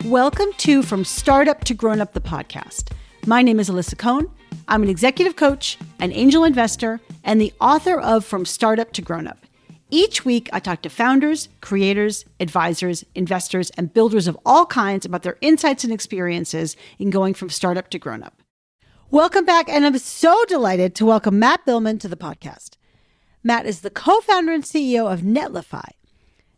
Welcome to From Startup to Grown Up, the podcast. My name is Alisa Cohn. I'm an executive coach, an angel investor, and the author of From Startup to Grown Up. Each week, I talk to founders, creators, advisors, investors, and builders of all kinds about their insights and experiences in going from startup to grown up. Welcome back, and I'm so delighted to welcome Matt Biilmann to the podcast. Matt is the co-founder and CEO of Netlify.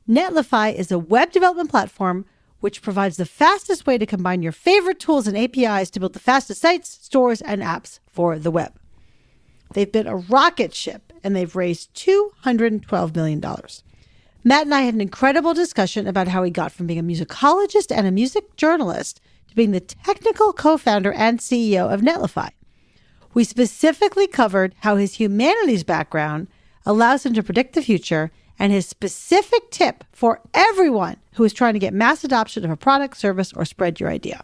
Netlify is a web development platform which provides the fastest way to combine your favorite tools and APIs to build the fastest sites, stores, and apps for the web. They've been a rocket ship, and they've raised $212 million. Matt and I had an incredible discussion about how he got from being a musicologist and a music journalist to being the technical co-founder and CEO of Netlify. We specifically covered how his humanities background allows him to predict the future and his specific tip for everyone who is trying to get mass adoption of a product, service, or spread your idea.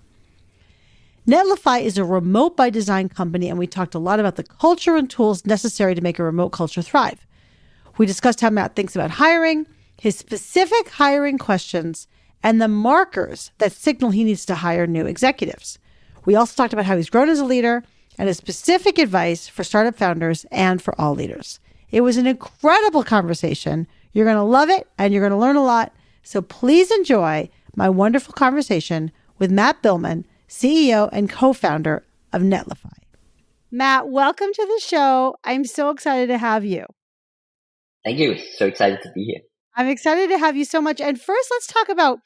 Netlify is a remote by design company, and we talked a lot about the culture and tools necessary to make a remote culture thrive. We discussed how Matt thinks about hiring, his specific hiring questions, and the markers that signal he needs to hire new executives. We also talked about how he's grown as a leader and his specific advice for startup founders and for all leaders. It was an incredible conversation. You're going to love it, and you're going to learn a lot. So please enjoy my wonderful conversation with Matt Biilmann, CEO and co-founder of Netlify. Matt, welcome to the show. I'm so excited to have you. Thank you. So excited to be here. I'm excited to have you so much. And first, let's talk about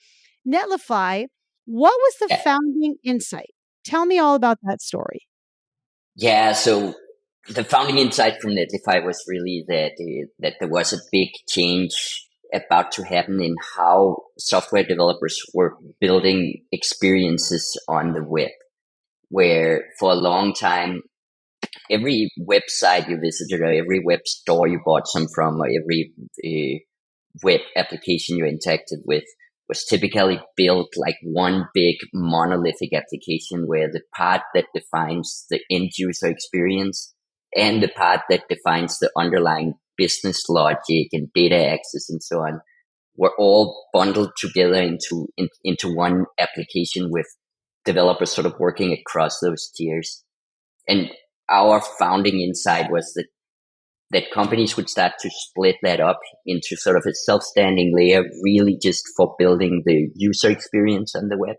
Netlify. What was the founding insight? Tell me all about that story. Yeah, so the founding insight from Netlify was really that there was a big change about to happen in how software developers were building experiences on the web, where for a long time, every website you visited or every web store you bought some from or every web application you interacted with was typically built like one big monolithic application where the part that defines the end user experience and the part that defines the underlying business logic and data access and so on were all bundled together into one application with developers sort of working across those tiers. And our founding insight was that companies would start to split that up into sort of a self-standing layer, really just for building the user experience on the web,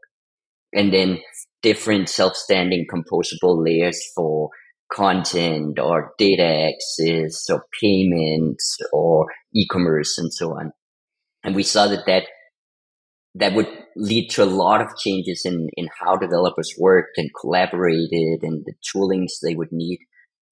and then different self-standing composable layers for content or data access or payments or e-commerce and so on. And we saw that would lead to a lot of changes in how developers worked and collaborated and the toolings they would need,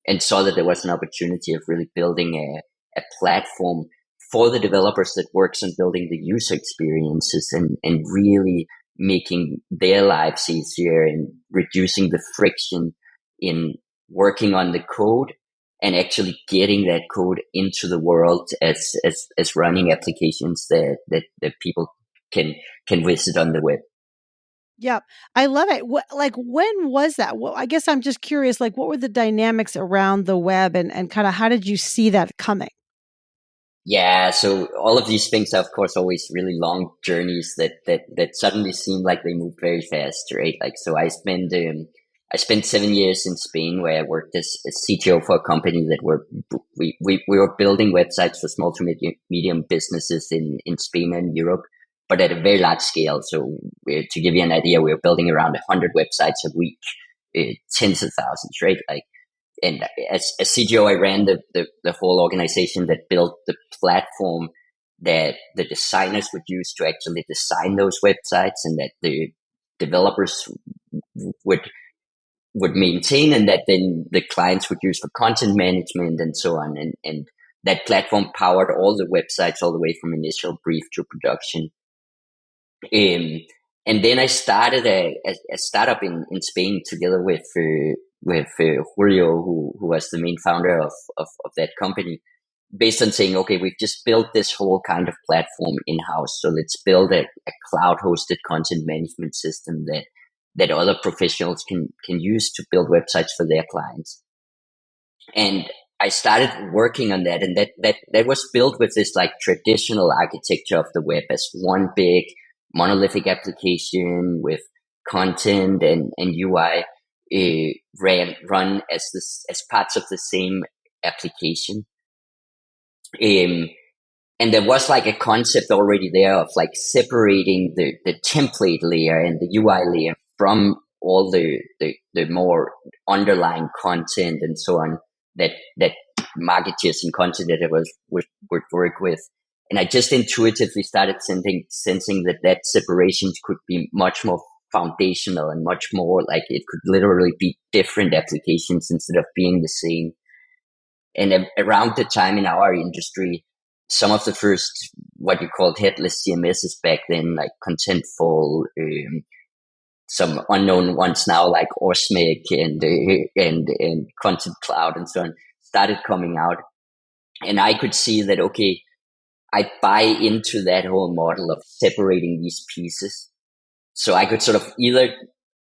and saw that there was an opportunity of really building a platform for the developers that works on building the user experiences and really making their lives easier and reducing the friction in working on the code and actually getting that code into the world as running applications that people can visit on the web. Yeah, I love it. When was that? Well, I guess I'm just curious, what were the dynamics around the web and kind of how did you see that coming? Yeah, so all of these things are, of course, always really long journeys that suddenly seem like they move very fast, right? So I spent 7 years in Spain where I worked as a CTO for a company that we were building websites for small to medium businesses in Spain and Europe, but at a very large scale. So to give you an idea, we were building around 100 websites a week, tens of thousands, right? And as CTO, I ran the whole organization that built the platform that the designers would use to actually design those websites and that the developers would maintain and that then the clients would use for content management and so on. And that platform powered all the websites all the way from initial brief to production. And then I started a startup in Spain together with Julio, who was the main founder of that company, based on saying, okay, we've just built this whole kind of platform in-house. So let's build a cloud-hosted content management system that other professionals can use to build websites for their clients. And I started working on that, and that was built with this traditional architecture of the web as one big monolithic application with content and UI run as parts of the same application. And there was like a concept already there of like separating the template layer and the UI layer from all the more underlying content and so on that marketers and content editors would work with. And I just intuitively started sensing that separation could be much more foundational and much more like it could literally be different applications instead of being the same. And around the time in our industry, some of the first what you called headless CMSs back then, like Contentful, some unknown ones now like Osmic and Content Cloud and so on, started coming out, and I could see that okay, I buy into that whole model of separating these pieces. So I could sort of either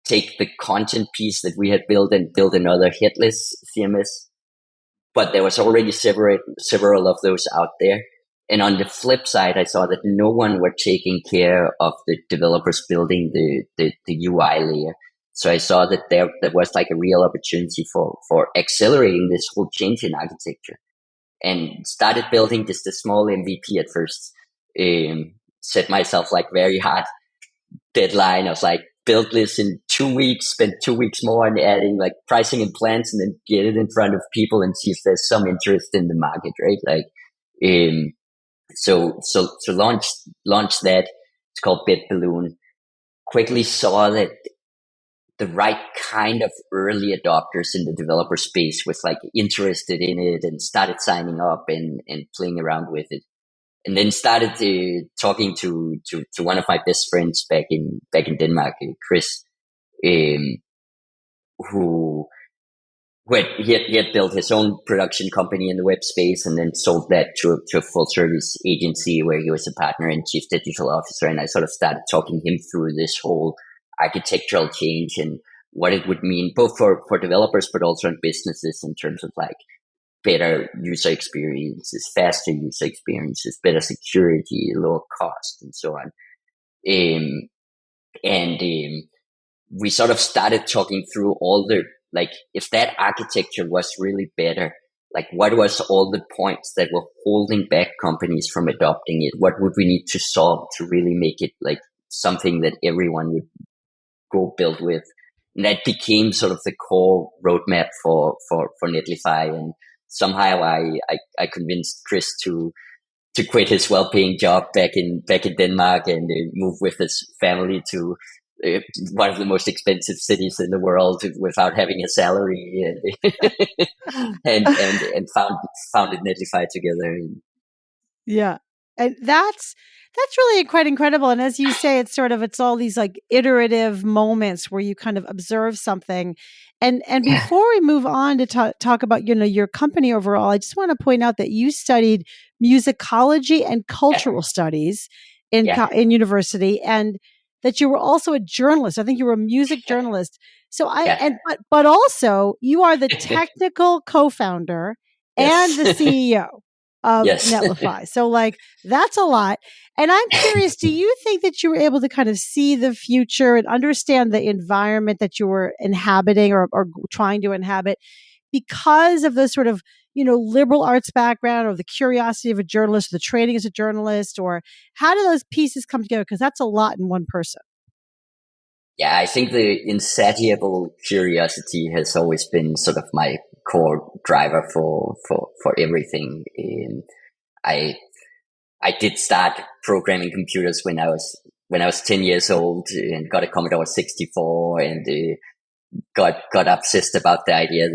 take the content piece that we had built and build another headless CMS, but there was already several of those out there. And on the flip side, I saw that no one were taking care of the developers building the UI layer. So I saw that there was like a real opportunity for accelerating this whole change in architecture, and started building just a small MVP at first. Set myself like very hard deadline. I was like, build this in 2 weeks, spend 2 weeks more on adding like pricing and plans, and then get it in front of people and see if there's some interest in the market, right? Like, so launched that. It's called Biilmann. Quickly saw that the right kind of early adopters in the developer space was like interested in it and started signing up and playing around with it. And then started talking to one of my best friends back in Denmark, Chris, who he had built his own production company in the web space and then sold that to a full service agency where he was a partner and chief digital officer. And I sort of started talking him through this whole architectural change and what it would mean both for developers, but also in businesses in terms of like better user experiences, faster user experiences, better security, lower cost, and so on. We sort of started talking through all the, like, if that architecture was really better, like what was all the points that were holding back companies from adopting it? What would we need to solve to really make it like something that everyone would go build with? And that became sort of the core roadmap for Netlify. And somehow I convinced Chris to quit his well-paying job back in Denmark and move with his family to one of the most expensive cities in the world without having a salary, and founded Netlify together. Yeah. And that's really quite incredible. And as you say, it's all these like iterative moments where you kind of observe something. And before we move on to talk about, your company overall, I just want to point out that you studied musicology and cultural studies in university, and that you were also a journalist. I think you were a music journalist. So but also you are the technical co-founder and the CEO of Netlify. So like, that's a lot. And I'm curious, do you think that you were able to kind of see the future and understand the environment that you were inhabiting or trying to inhabit because of the sort of, liberal arts background or the curiosity of a journalist, the training as a journalist, or how do those pieces come together? Because that's a lot in one person. Yeah, I think the insatiable curiosity has always been sort of my core driver for everything. I did start programming computers when I was 10 years old and got a Commodore 64 and got obsessed about the idea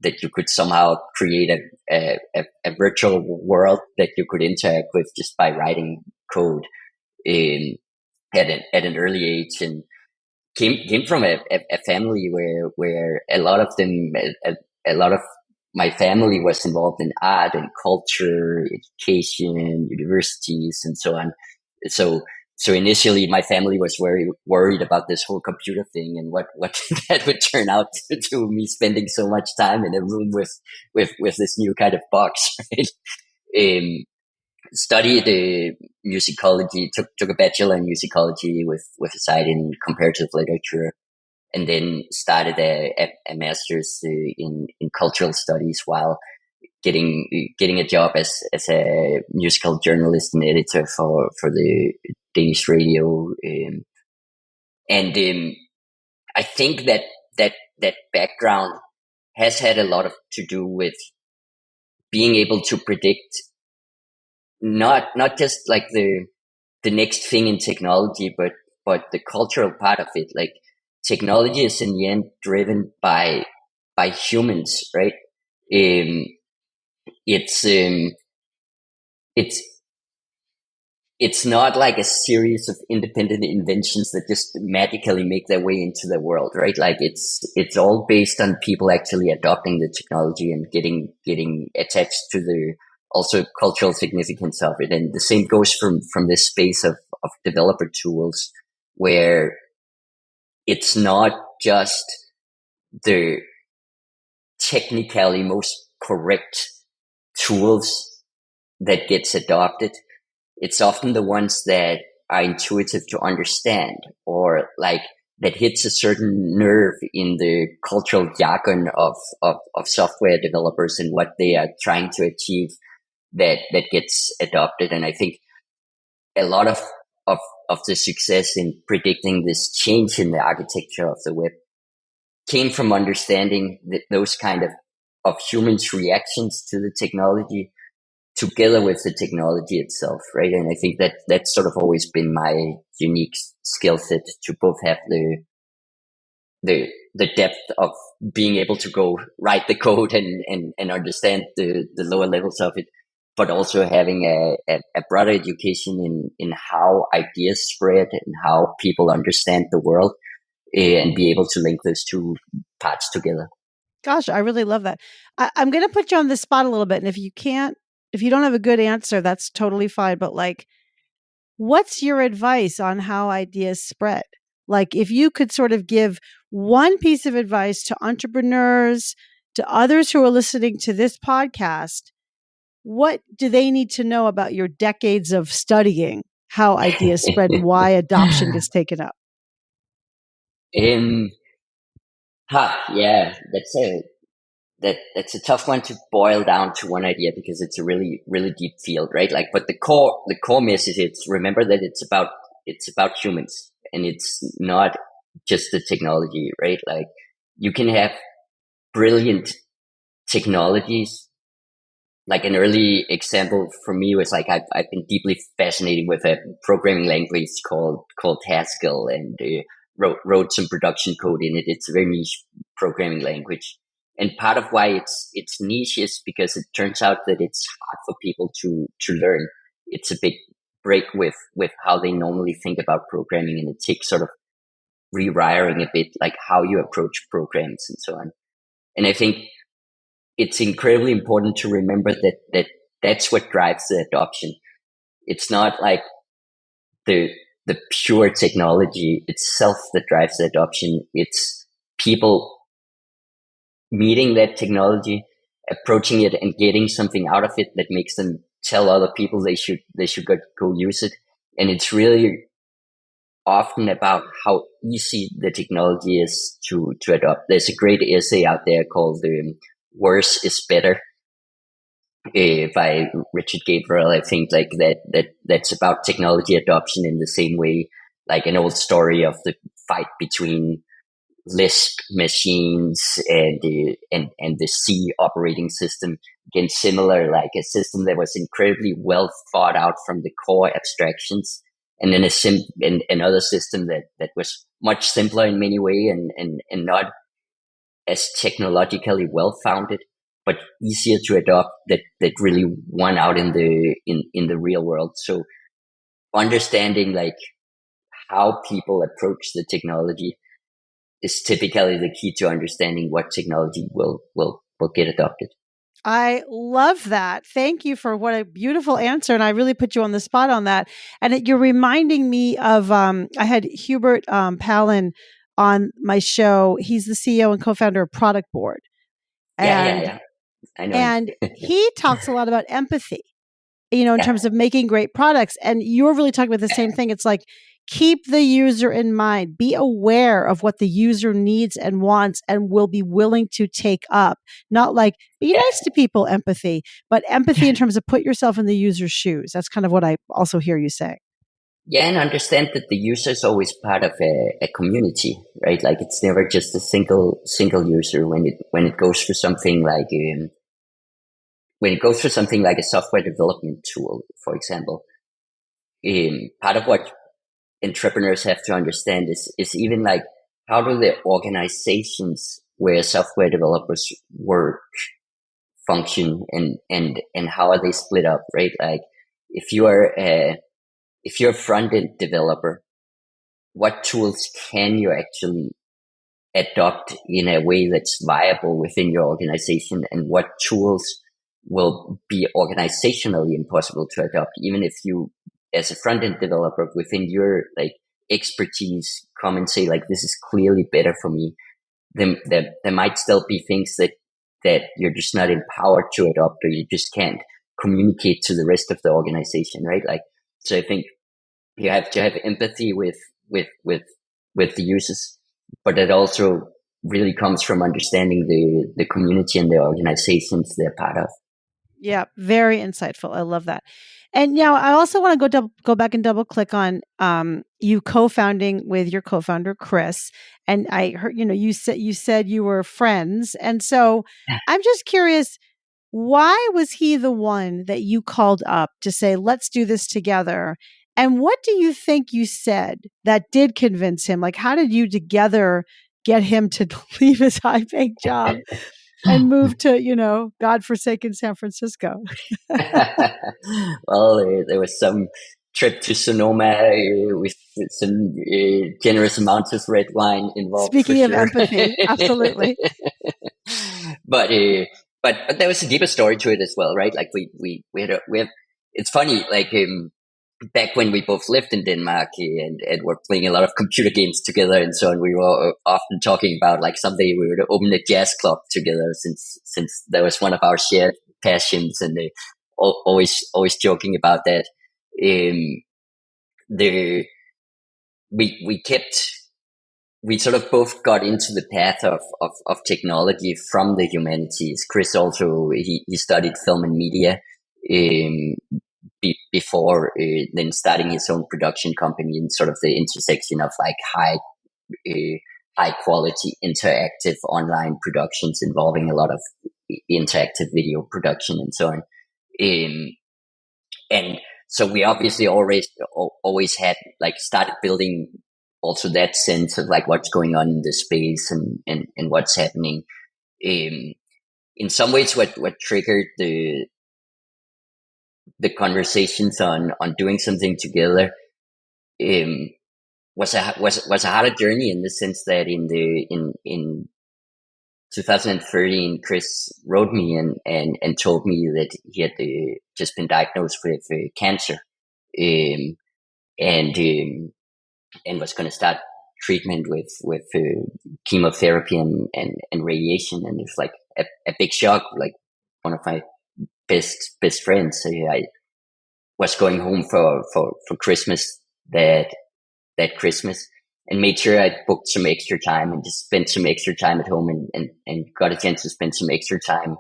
that you could somehow create a virtual world that you could interact with just by writing code at an early age, and came from a family where a lot of my family was involved in art and culture, education, universities, and so on. So initially, my family was very worried about this whole computer thing and what that would turn out to me spending so much time in a room with this new kind of box, right? studied musicology, took a bachelor in musicology with a side in comparative literature, and then started a master's in cultural studies while getting a job as a musical journalist and editor for the Danish radio. And I think that background has had a lot to do with being able to predict not just like the next thing in technology, but the cultural part of it. Like technology is in the end driven by humans, right? Um, it's um, it's it's not like a series of independent inventions that just magically make their way into the world, right? Like it's all based on people actually adopting the technology and getting attached to the also cultural significance of it. And the same goes from this space of developer tools, where it's not just the technically most correct tools that gets adopted. It's often the ones that are intuitive to understand, or like that hits a certain nerve in the cultural jargon of software developers and what they are trying to achieve, that gets adopted. And I think a lot of, of the success in predicting this change in the architecture of the web came from understanding those kind of humans' reactions to the technology together with the technology itself, right? And I think that that's sort of always been my unique skill set, to both have the depth of being able to go write the code and understand the lower levels of it, but also having a broader education in how ideas spread and how people understand the world, and be able to link those two parts together. Gosh, I really love that. I'm going to put you on the spot a little bit. And if you don't have a good answer, that's totally fine. But like, what's your advice on how ideas spread? Like, if you could sort of give one piece of advice to entrepreneurs, to others who are listening to this podcast, what do they need to know about your decades of studying how ideas spread and why adoption gets taken up? um, yeah, that's a tough one to boil down to one idea, because it's a really deep field, right? Like, but the core message is, remember that it's about humans, and it's not just the technology, right? Like, you can have brilliant technologies. Like, an early example for me was, like, I've been deeply fascinated with a programming language called Haskell, and wrote some production code in it. It's a very niche programming language, and part of why it's niche is because it turns out that it's hard for people to learn. It's a big break with how they normally think about programming, and it takes sort of rewiring a bit, like how you approach programs and so on. And I think it's incredibly important to remember that's what drives the adoption. It's not like the the pure technology itself that drives the adoption. It's people meeting that technology, approaching it, and getting something out of it that makes them tell other people they should go use it. And it's really often about how easy the technology is to adopt. There's a great essay out there called "Worse is Better" by Richard Gabriel. I think like that's about technology adoption in the same way, like an old story of the fight between Lisp machines and the C operating system. Again, similar, like a system that was incredibly well thought out from the core abstractions, and then another system that was much simpler in many ways, and not as technologically well founded, but easier to adopt, that really won out in the real world. So understanding like how people approach the technology is typically the key to understanding what technology will get adopted. I love that. Thank you for what a beautiful answer. And I really put you on the spot on that. And you're reminding me of, I had Hubert Palin on my show. He's the CEO and co-founder of Product Board. Yeah, yeah, And, yeah. I know and him. he talks a lot about empathy. in Yeah. terms of making great products. And you're really talking about the same thing. It's like, keep the user in mind, be aware of what the user needs and wants and will be willing to take up. Not like be nice to people empathy, but empathy in terms of put yourself in the user's shoes. That's kind of what I also hear you say. Yeah, and understand that the user is always part of a community, right? Like it's never just a single user when it goes through something like when it goes through something like a software development tool, for example. Part of what entrepreneurs have to understand is even like how do the organizations where software developers work function and how are they split up, right? Like if you are if you're a front end developer, what tools can you actually adopt in a way that's viable within your organization, and what tools will be organizationally impossible to adopt, even if you as a front end developer within your like expertise come and say like this is clearly better for me. Then there might still be things that you're just not empowered to adopt, or you just can't communicate to the rest of the organization, right? Like, so I think you have to have empathy with with with the users, but it also really comes from understanding the community and the organizations they're part of. Yeah, very insightful. I love that. And now I also want to go back and double click on you co-founding with your co-founder Chris. And I heard you said you were friends, and so I'm just curious, why was he the one that you called up to say let's do this together? And what do you think you said that did convince him? Like, how did you together get him to leave his high-paying job and move to, godforsaken San Francisco? Well, there was some trip to Sonoma with some generous amounts of red wine involved for Speaking of sure. empathy, absolutely. but but there was a deeper story to it as well, right? Like we have. It's funny, like back when we both lived in Denmark and were playing a lot of computer games together and so on, we were often talking about like someday we would open a jazz club together, since that was one of our shared passions, and always joking about that. Um, the we sort of both got into the path of technology from the humanities. Chris also he studied film and media before then starting his own production company in sort of the intersection of like high quality interactive online productions involving a lot of interactive video production and so on. Um, and so we obviously always had like started building also that sense of like what's going on in the space and what's happening. Um, in some ways, what triggered the conversations on doing something together um, was a harder journey, in the sense that in 2013, Chris wrote me and told me that he had just been diagnosed with cancer, um, and and was going to start treatment with chemotherapy and radiation, and it's like a big shock. Like one of my best friends, I was going home for Christmas that Christmas, and made sure I booked some extra time and just spent some extra time at home, and got a chance to spend some extra time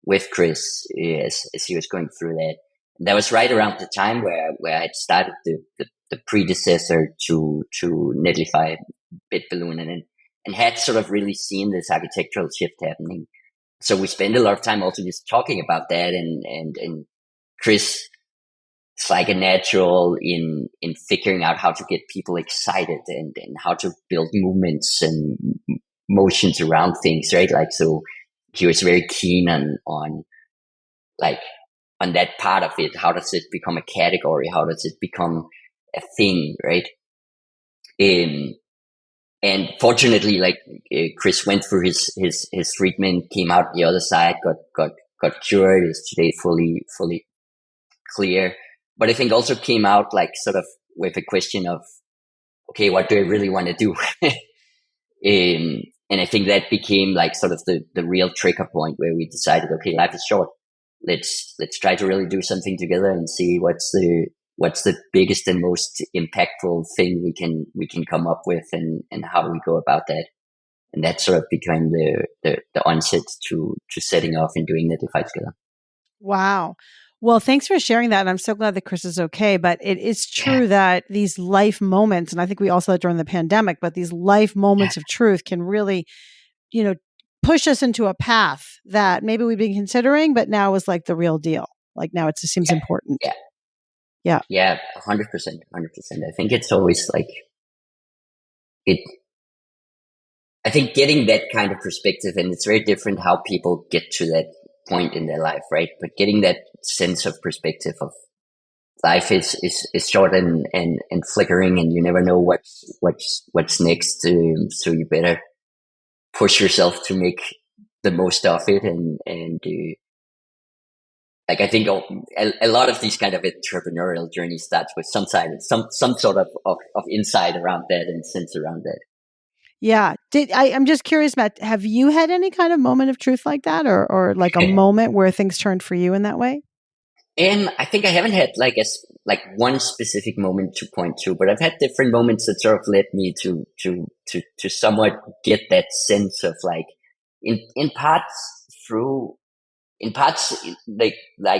with Chris as he was going through that. And that was right around the time where I had started the predecessor to Netlify, Biilmann, and had sort of really seen this architectural shift happening. So we spent a lot of time also just talking about that, and Chris, it's like a natural in figuring out how to get people excited and how to build movements and motions around things, right? Like, so he was very keen on like on that part of it. How does it become a category? How does it become a thing, right? Um, and fortunately, like Chris went through his treatment, came out the other side, got cured, is today fully clear. But I think also came out like sort of with a question of, okay, what do I really want to do? And I think that became like sort of the real trigger point where we decided, okay, life is short. let's try to really do something together and see what's the biggest and most impactful thing we can come up with, and how do we go about that. And that sort of became the onset to setting off and doing Netlify together. Wow. Well, thanks for sharing that. And I'm so glad that Chris is okay. But it is Yeah, true that these life moments, and I think we all saw it during the pandemic, but these life yeah, moments of truth can really, you know, push us into a path that maybe we've been considering, but now is like the real deal. Like now it just seems yeah, important. yeah, Yeah. yeah, 100%, 100%. I think it's always like it. I think getting that kind of perspective, and it's very different how people get to that point in their life, right? But getting that sense of perspective of life is short and flickering, and you never know what's next. So you better push yourself to make the most of it, and like I think a lot of these kind of entrepreneurial journeys starts with some sort of insight around that and sense around that. Yeah. I'm just curious, Matt, have you had any kind of moment of truth like that, or like a moment where things turned for you in that way? And I think I haven't had like one specific moment to point to, but I've had different moments that sort of led me to somewhat get that sense of like in parts through in parts like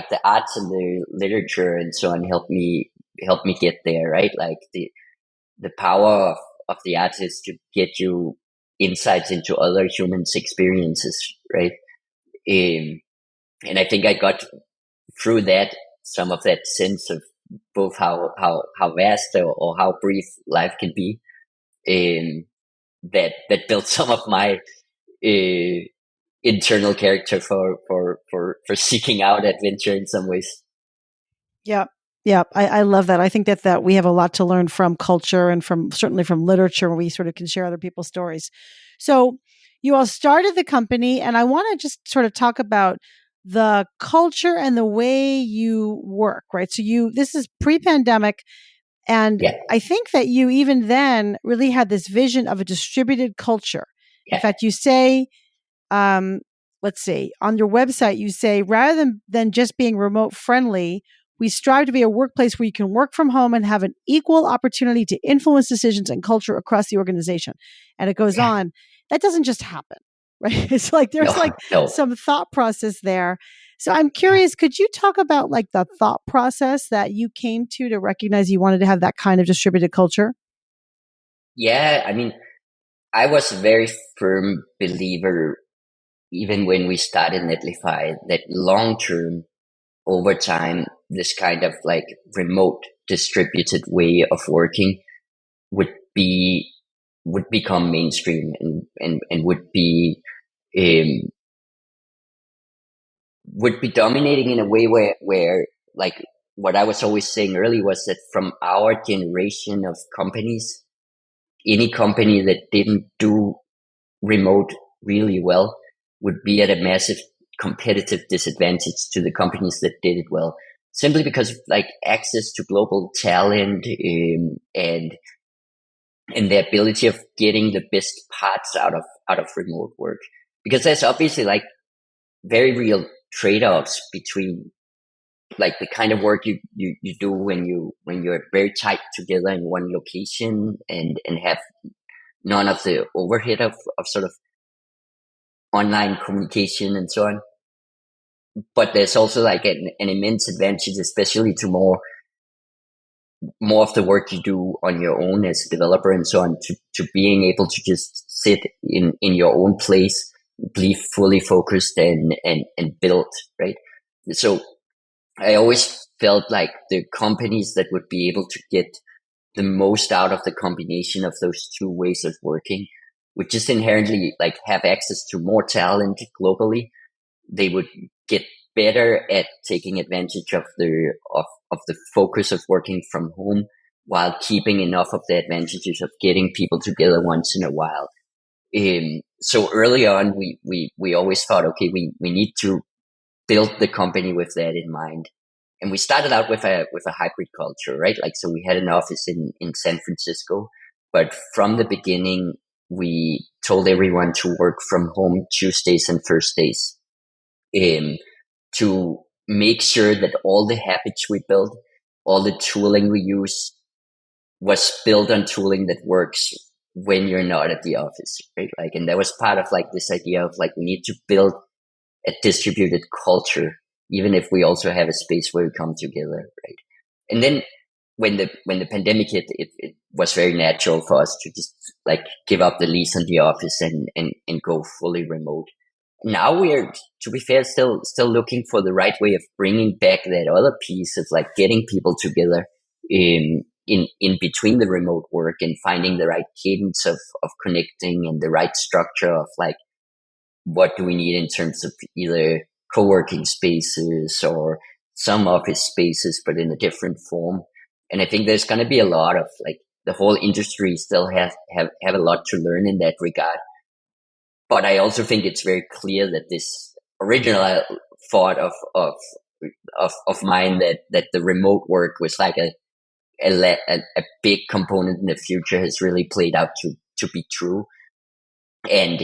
the arts and the literature and so on help me get there, right? Like the power of the arts is to get you insights into other humans' experiences, right? Um, and I think I got through that some of that sense of both how vast or how brief life can be. Um, that built some of my uh, internal character for seeking out adventure in some ways. Yeah. Yeah. I love that. I think that we have a lot to learn from culture and from certainly from literature where we sort of can share other people's stories. So you all started the company, and I want to just sort of talk about the culture and the way you work, right? So this is pre-pandemic. And Yeah, I think that you even then really had this vision of a distributed culture. In yeah, fact, you say, um, let's see, on your website, you say, rather than just being remote friendly, we strive to be a workplace where you can work from home and have an equal opportunity to influence decisions and culture across the organization. And it goes yeah. on. That doesn't just happen, right? It's like there's No, like no. some thought process there. So I'm Yeah, curious, could you talk about like the thought process that you came to recognize you wanted to have that kind of distributed culture? yeah. I mean, I was a very firm believer, even when we started Netlify, that long term, over time, this kind of like remote distributed way of working would be would become mainstream and um, would be dominating in a way where like what I was always saying earlier was that from our generation of companies, any company that didn't do remote really well would be at a massive competitive disadvantage to the companies that did it well, simply because of like access to global talent, and the ability of getting the best parts out of remote work, because there's obviously like very real trade-offs between like the kind of work you do when you're very tight together in one location and have none of the overhead of sort of online communication and so on. But there's also like an immense advantage, especially to more of the work you do on your own as a developer and so on, to being able to just sit in your own place, be fully focused and build, right? So I always felt like the companies that would be able to get the most out of the combination of those two ways of working would just inherently like have access to more talent globally. They would get better at taking advantage of of the focus of working from home while keeping enough of the advantages of getting people together once in a while. So early on, we always thought, okay, we need to build the company with that in mind. And we started out with a hybrid culture, right? Like, so we had an office in San Francisco, but from the beginning, we told everyone to work from home Tuesdays and Thursdays, um, to make sure that all the habits we build, all the tooling we use was built on tooling that works when you're not at the office, right? Like, and that was part of like this idea of like, we need to build a distributed culture, even if we also have a space where we come together, right? And then when the pandemic hit, it was very natural for us to just like give up the lease on the office and go fully remote. Now we're, to be fair, still looking for the right way of bringing back that other piece of like getting people together in between the remote work and finding the right cadence of connecting and the right structure of like, what do we need in terms of either co-working spaces or some office spaces, but in a different form. And I think there's going to be a lot of like, the whole industry still have a lot to learn in that regard. But I also think it's very clear that this original thought of mine that the remote work was like a big component in the future has really played out to be true. And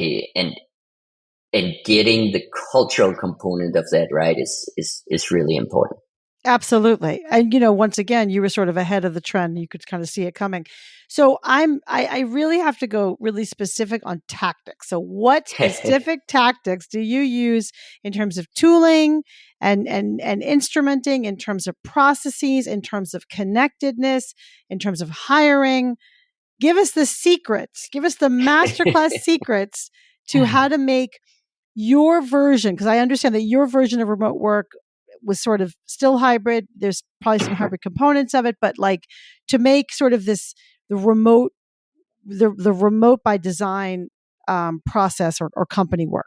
and getting the cultural component of that right is really important. Absolutely. And, once again, you were sort of ahead of the trend. You could kind of see it coming. So I really have to go really specific on tactics. So what specific tactics do you use in terms of tooling and instrumenting, in terms of processes, in terms of connectedness, in terms of hiring? Give us the secrets. Give us the masterclass secrets to how to make your version, because I understand that your version of remote work was sort of still hybrid. There's probably some hybrid components of it, but like to make sort of this the remote by design process or company work.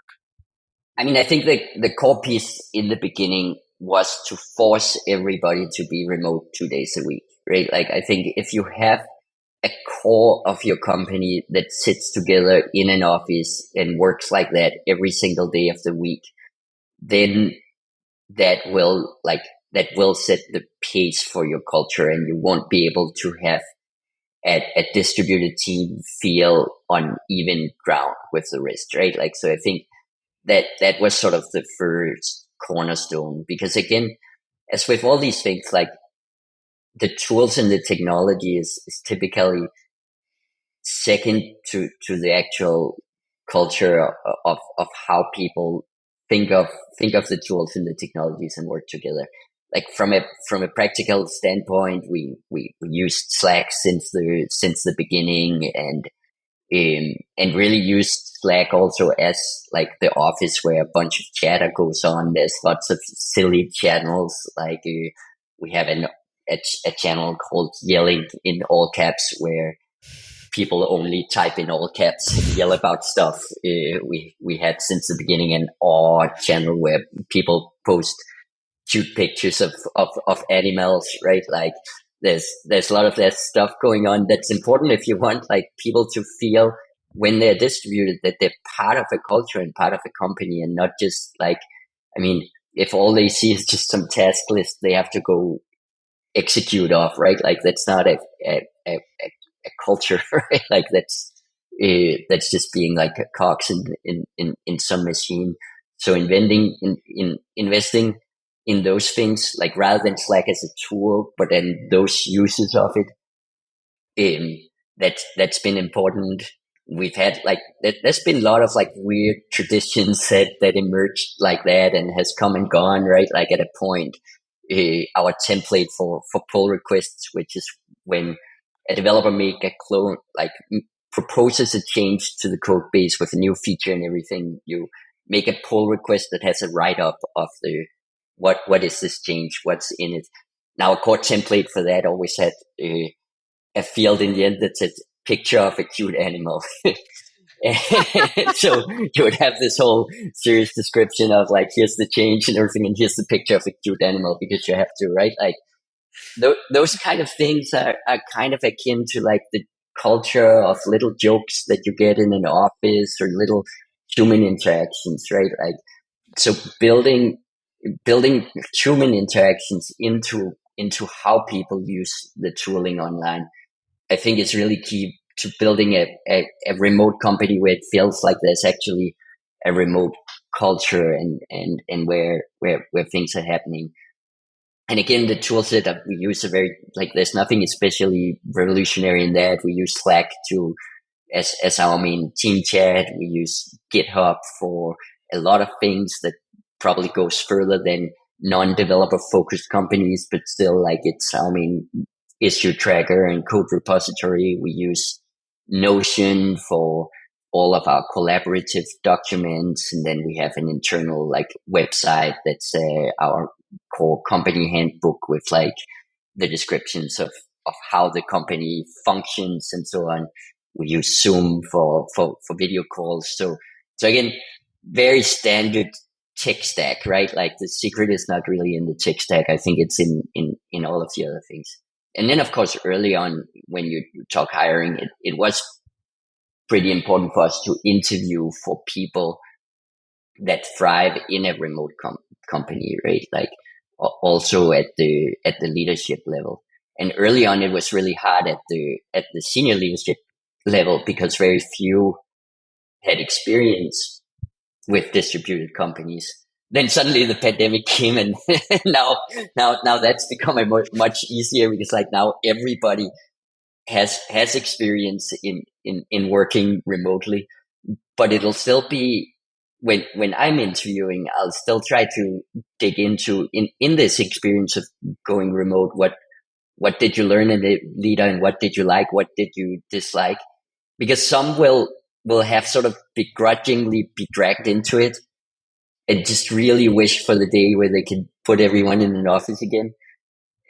I mean, I think the core piece in the beginning was to force everybody to be remote 2 days a week, right? Like, I think if you have a core of your company that sits together in an office and works like that every single day of the week, then that will set the pace for your culture, and you won't be able to have a distributed team feel on even ground with the rest, right? Like, so I think that was sort of the first cornerstone, because again, as with all these things, like the tools and the technology is typically second to the actual culture of how people think of the tools and the technologies and work together. Like from a practical standpoint, we used Slack since the beginning, and really used Slack also as like the office where a bunch of chatter goes on. There's lots of silly channels. Like we have a channel called Yelling in all caps, where people only type in all caps and yell about stuff. We had since the beginning an odd channel where people post cute pictures of animals, right? Like there's a lot of that stuff going on that's important if you want like people to feel when they're distributed that they're part of a culture and part of a company, and not just like, I mean, if all they see is just some task list they have to go execute off, right? Like that's not a culture, right? Like that's just being like a cogs in some machine. So investing in those things, like rather than Slack as a tool, but then those uses of it, that's been important. We've had like there's been a lot of like weird traditions that emerged like that and has come and gone, right? Like at a point, our template for pull requests, which is when a developer make a clone, like proposes a change to the code base with a new feature and everything, you make a pull request that has a write up of the what is this change, what's in it. Now a core template for that always had a field in the end that said picture of a cute animal. So you would have this whole serious description of like, here's the change and everything, and here's the picture of a cute animal, because you have to, right? Like those kind of things are kind of akin to like the culture of little jokes that you get in an office or little human interactions, right? Like, so building human interactions into how people use the tooling online, I think is really key to building a remote company where it feels like there's actually a remote culture and where things are happening. And again, the tool set that we use are very, like, there's nothing especially revolutionary in that. We use Slack to as our main team chat. We use GitHub for a lot of things that probably goes further than non-developer focused companies, but still, like, it's our main issue tracker and code repository. We use Notion for all of our collaborative documents. And then we have an internal, like, website that's our core company handbook with, like, the descriptions of how the company functions and so on. We use Zoom for video calls. So again, very standard tech stack, right? Like, the secret is not really in the tech stack. I think it's in all of the other things. And then, of course, early on when you talk hiring, it was pretty important for us to interview for people that thrive in a remote company, right? Like, also at the leadership level. And early on, it was really hard at the senior leadership level because very few had experience with distributed companies. Then suddenly the pandemic came, and now that's become much easier because, like, now everybody has experience in working remotely. But it'll still be, when I'm interviewing, I'll still try to dig into in this experience of going remote. What did you learn in the leader, and what did you like? What did you dislike? Because some will have sort of begrudgingly be dragged into it and just really wish for the day where they could put everyone in an office again.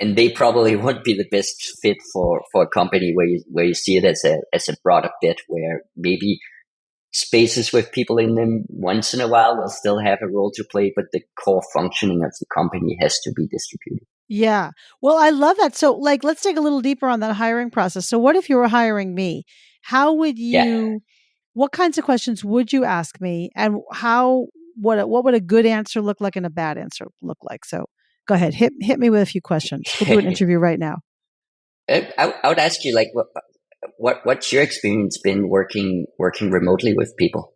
And they probably won't be the best fit for a company where you see it as a broader bet, where maybe spaces with people in them once in a while will still have a role to play, but the core functioning of the company has to be distributed. Yeah. Well, I love that. So, like, let's dig a little deeper on that hiring process. So, what if you were hiring me? How would Yeah. you, what kinds of questions would you ask me? And what would a good answer look like and a bad answer look like? So, go ahead, hit me with a few questions. We'll do an interview right now. I would ask you, like, what's your experience been working remotely with people?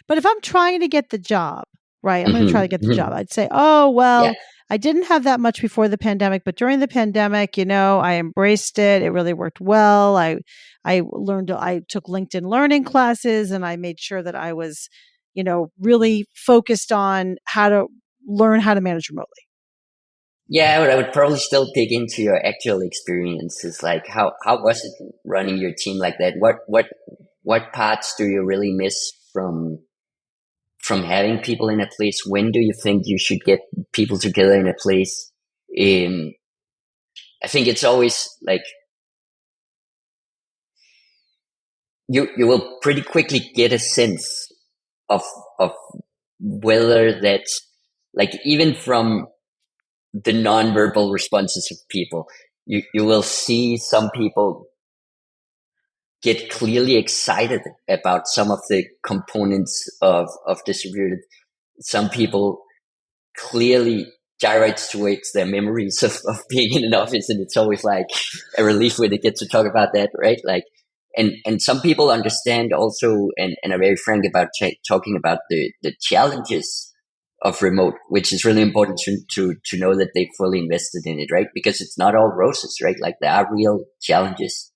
But if I'm trying to get the job, right, I'm going to try to get the job. Mm-hmm. I'd say, oh, Yeah. well, I didn't have that much before the pandemic, but during the pandemic, I embraced it. It really worked well. I took LinkedIn learning classes, and I made sure that I was, really focused on how to learn how to manage remotely. Yeah, but I would probably still dig into your actual experiences. Like, how was it running your team like that? What parts do you really miss from having people in a place? When do you think you should get people together in a place? I think it's always like you will pretty quickly get a sense of of whether that's, like, even from the nonverbal responses of people, you will see some people get clearly excited about some of the components of distributed. Some people clearly gyrates towards their memories of being in an office, and it's always like a relief when they get to talk about that, right? Like, and some people understand also and are very frank about talking about the challenges of remote, which is really important to know that they fully invested in it, right? Because it's not all roses, right? Like, there are real challenges.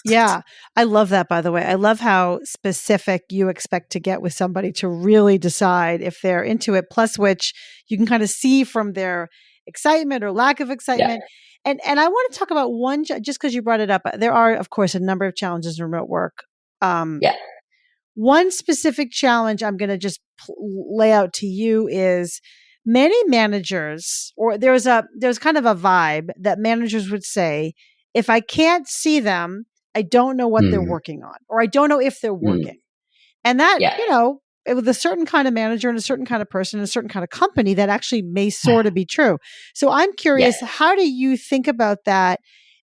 Yeah, I love that, by the way. I love how specific you expect to get with somebody to really decide if they're into it, plus which you can kind of see from their excitement or lack of Yeah, excitement. And I want to talk about one, just because you brought it up. There are, of course, a number of challenges in remote work. Um, yeah. One specific challenge I'm going to just lay out to you is many managers, or there's kind of a vibe that managers would say, if I can't see them, I don't know what they're Mm, working on, or I don't know if they're mm, working. And that, yeah, with a certain kind of manager and a certain kind of person and a certain kind of company, that actually may sort of be true. So I'm yeah. curious, how do you think about that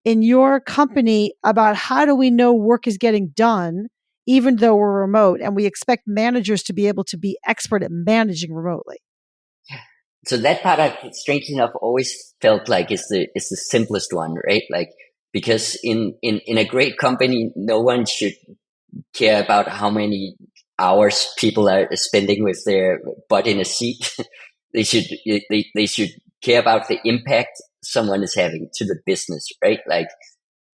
in your company, about how do we know work is getting done, even though we're remote, and we expect managers to be able to be expert at managing remotely? So that part, I've strangely enough always felt like is the simplest one, right? Like, because in a great company, no one should care about how many hours people are spending with their butt in a seat. they should they should care about the impact someone is having to the business, right? Like,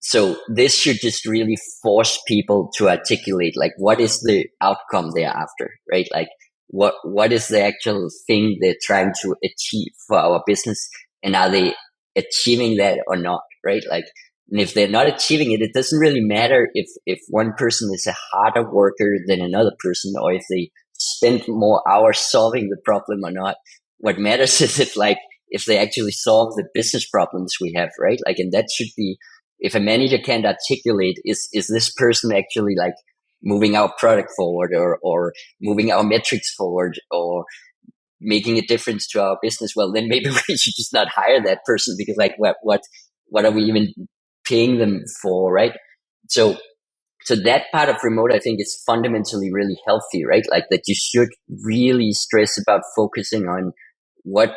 so this should just really force people to articulate like what is the outcome they're after, right? Like what is the actual thing they're trying to achieve for our business, and are they achieving that or not, right? Like, and if they're not achieving it, it doesn't really matter if one person is a harder worker than another person, or if they spend more hours solving the problem or not. What matters is if they actually solve the business problems we have, right? Like, and that should be, if a manager can't articulate, is this person actually like moving our product forward, or moving our metrics forward, or making a difference to our business, well, then maybe we should just not hire that person, because like what are we even paying them for, right? So that part of remote, I think, is fundamentally really healthy, right? Like that you should really stress about focusing on what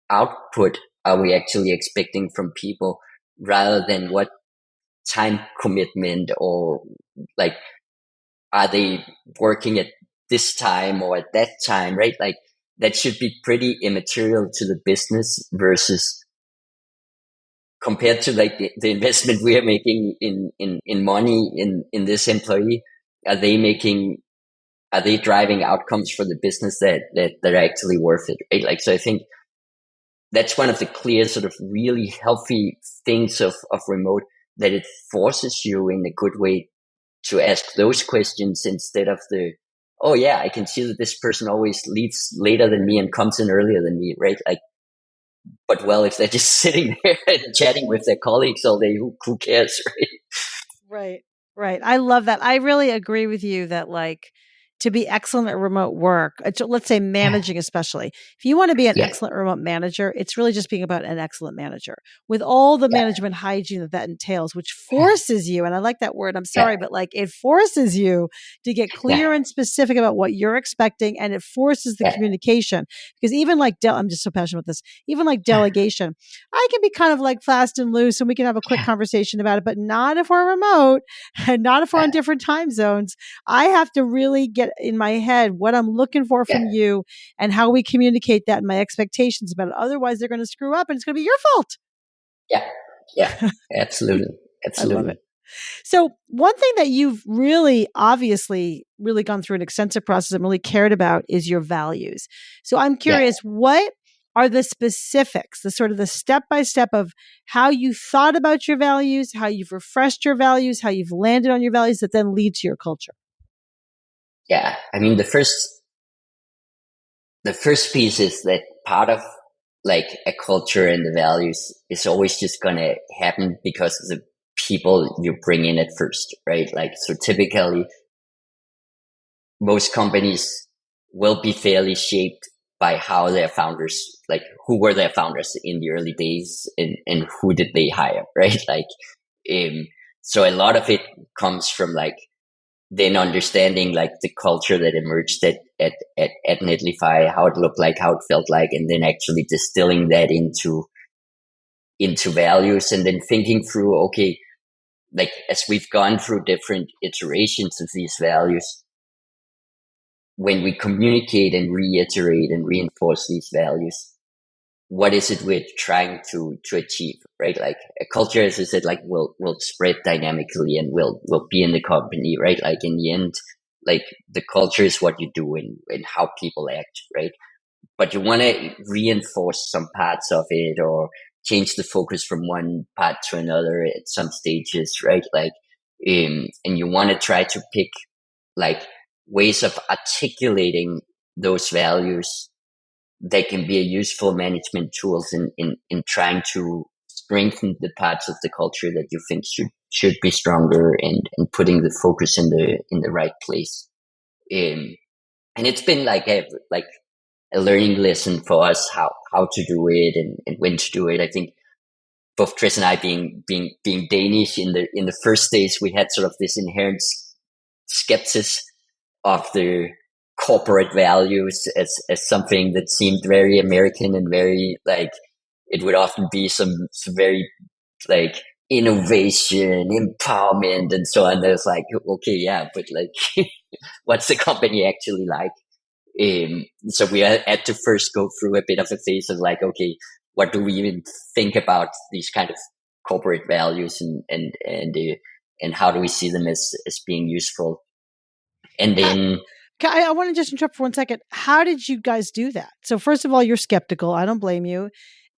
output are we actually expecting from people, rather than what time commitment, or like, are they working at this time or at that time, right? Like that should be pretty immaterial to the business, versus compared to like the investment we are making in money in this employee. Are they driving outcomes for the business that are actually worth it, right? Like, so I think that's one of the clear sort of really healthy things of remote, that it forces you in a good way to ask those questions, instead of the, oh yeah, I can see that this person always leaves later than me and comes in earlier than me, right? Like, but well, if they're just sitting there and chatting with their colleagues all day, who cares, right? Right. Right. I love that. I really agree with you that like to be excellent at remote work, let's say managing, especially if you want to be an Yeah, excellent remote manager, it's really just being about an excellent manager with all the yeah, management hygiene that entails, which forces you, and I like that word, I'm yeah, sorry, but like it forces you to get yeah, clear and specific about what you're expecting. And it forces the yeah, communication, because even like, I'm just so passionate with this, even like delegation, I can be kind of like fast and loose and we can have a quick conversation about it, but not if we're remote and not if we're on yeah, different time zones. I have to really get in my head what I'm looking for yeah, from you and how we communicate that and my expectations about it. Otherwise, they're going to screw up and it's going to be your fault. yeah, yeah, absolutely, I love absolutely. it. So, one thing that you've really obviously really gone through an extensive process and really cared about is your values. So, I'm Yeah, curious, what are the specifics, the sort of the step by step of how you thought about your values, how you've refreshed your values, how you've landed on your values that then lead to your culture? yeah. I mean, the first piece is that part of like a culture and the values is always just gonna happen because of the people you bring in at first, right? Like, so typically most companies will be fairly shaped by how their founders, like who were their founders in the early days, and who did they hire, right? Like, um, so a lot of it comes from like then understanding like the culture that emerged at Netlify, how it looked like, how it felt like, and then actually distilling that into values, and then thinking through, okay, like as we've gone through different iterations of these values, when we communicate and reiterate and reinforce these values, what is it we're trying to achieve, right? Like a culture, as I said, like will spread dynamically and will be in the company, right? Like in the end, like the culture is what you do and how people act, right? But you want to reinforce some parts of it, or change the focus from one part to another at some stages, right? Like, and you want to try to pick like ways of articulating those values that can be a useful management tools in trying to strengthen the parts of the culture that you think should be stronger, and putting the focus in the right place. Um, and it's been like a learning lesson for us how to do it, and when to do it. I think both Chris and I, being Danish in the first days, we had sort of this inherent skepsis of the corporate values as something that seemed very American, and very like it would often be some very like innovation, empowerment, and so on. There's like, okay, yeah, but like, what's the company actually like? So we had to first go through a bit of a phase of like, okay, what do we even think about these kind of corporate values, and how do we see them as being useful? And How, then, I want to just interrupt for 1 second. How did you guys do that? So first of all, you're skeptical. I don't blame you.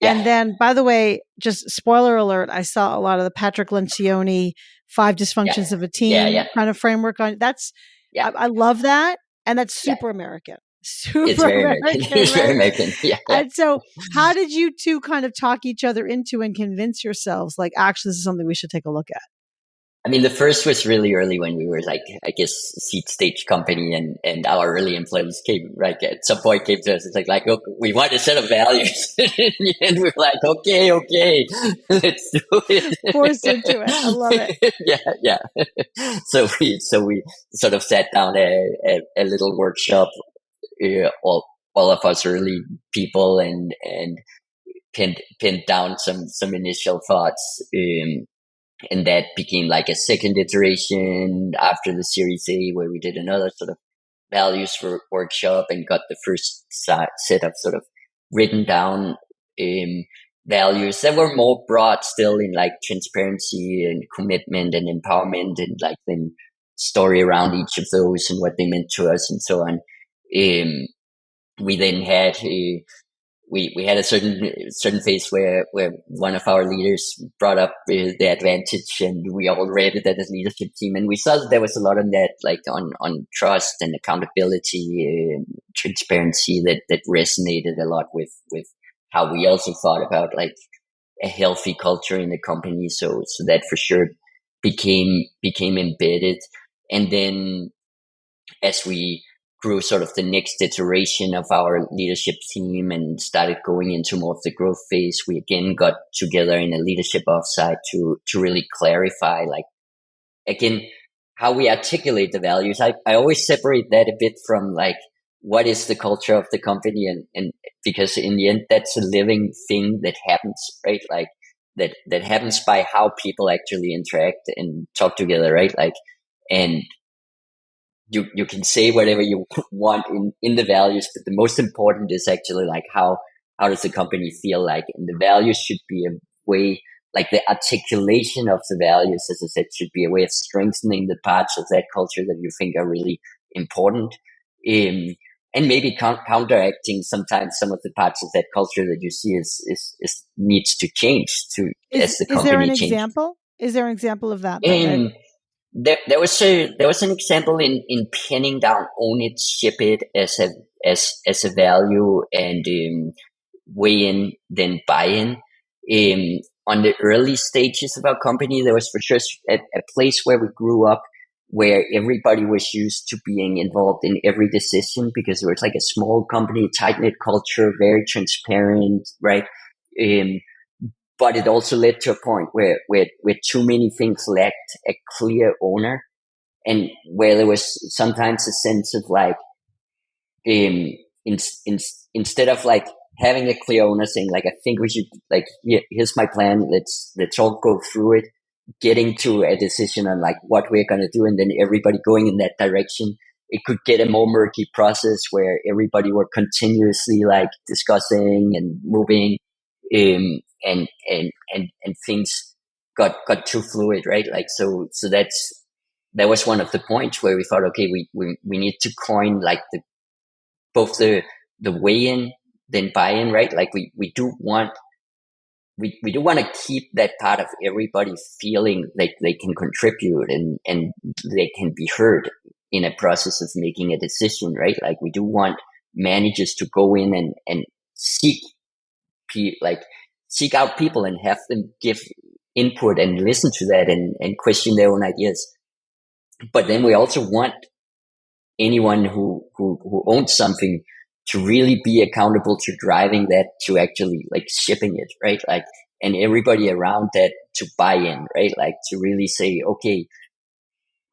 And yeah, then, by the way, just spoiler alert, I saw a lot of the Patrick Lencioni five yeah, dysfunctions of a yeah, team yeah, kind of framework on that's yeah, I love that. And that's yeah. super American. It's Super very American. American, It's very right? American. Yeah, yeah. And so how did you two kind of talk each other into and convince yourselves like actually this is something we should take a look at? I mean, the first was really early when we were like, I guess, seed stage company, and our early employees came, like, at some point came to us. It's like, look, we want a set of values. And we were like, okay, let's do Forced into it. I love it. it. Yeah, yeah. So we sort of sat down a little workshop, all of us early people, and pinned down some initial thoughts. And that became like a second iteration after the Series A, where we did another sort of values workshop and got the first set of sort of written down um, values that were more broad still, in like transparency and commitment and empowerment, and like then story around each of those and what they meant to us and so on. We then had we had a certain phase where one of our leaders brought up the advantage, and we all read it as a leadership team, and we saw that there was a lot on that, like on trust and accountability, transparency, that resonated a lot with how we also thought about like a healthy culture in the company. So that for sure became embedded. And then as we grew sort of the next iteration of our leadership team and started going into more of the growth phase, we again got together in a leadership offsite to really clarify, like, again, how we articulate the values. I always separate that a bit from like what is the culture of the company, and because in the end that's a living thing that happens, right? Like that happens by how people actually interact and talk together, right? Like, and you can say whatever you want in the values, but the most important is actually like how does the company feel like, and the values should be a way, like the articulation of the values, as I said, should be a way of strengthening the parts of that culture that you think are really important, and maybe counteracting sometimes some of the parts of that culture that you see is needs to change to as the Is there an company changes. example? Is there an example of that? And there was an example in pinning down own it, ship it as a value, and weigh in, then buy in. On the early stages of our company, there was for sure a place where we grew up where everybody was used to being involved in every decision, because it was like a small company, tight knit culture, very transparent, right? Um, but it also led to a point where too many things lacked a clear owner, and where there was sometimes a sense of like, in, in, instead of like having a clear owner saying like, I think we should, like, here's my plan, let's all go through it, getting to a decision on like what we're going to do, and then everybody going in that direction, it could get a more murky process where everybody were continuously like discussing and moving, and things got too fluid, right? Like, so that was one of the points where we thought, okay, we need to coin like both the weigh in, then buy in, right? Like we do want to keep that part of everybody feeling like they can contribute, and they can be heard in a process of making a decision, right? Like we do want managers to go in and seek like seek out people and have them give input and listen to that, and question their own ideas. But then we also want anyone who owns something to really be accountable to driving that, to actually like shipping it, right? Like, and everybody around that to buy in, right? Like to really say, okay,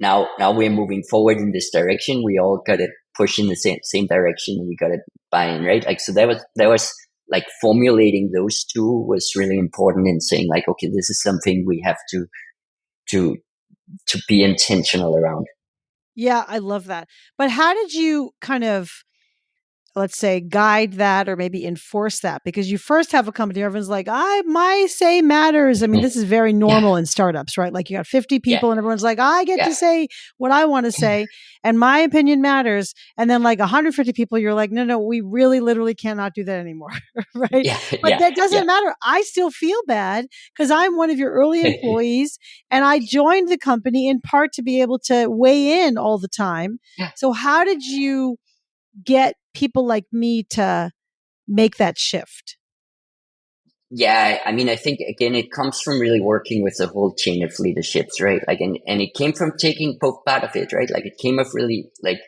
now we're moving forward in this direction. We all got to push in the same direction. We got to buy in, right? Like, so that was like formulating those two was really important in saying like, okay, this is something we have to to be intentional around. Yeah, I love that. But how did you kind of, let's say, guide that or maybe enforce that? Because you first have a company, everyone's like, my say matters. I mean, this is very Yeah, normal in startups, right? Like you got 50 yeah, people and everyone's like, I get yeah, to say what I want to say and my opinion matters. And then like 150 people, you're like, no, we really literally cannot do that anymore. Right. yeah, But yeah, that yeah, doesn't matter. I still feel bad because I'm one of your early employees and I joined the company in part to be able to weigh in all the time. yeah. So how did you get people like me to make that shift? Yeah, I mean, I think again, it comes from really working with the whole chain of leaderships, right? Like, and it came from taking both part of it, right? Like, it came of really like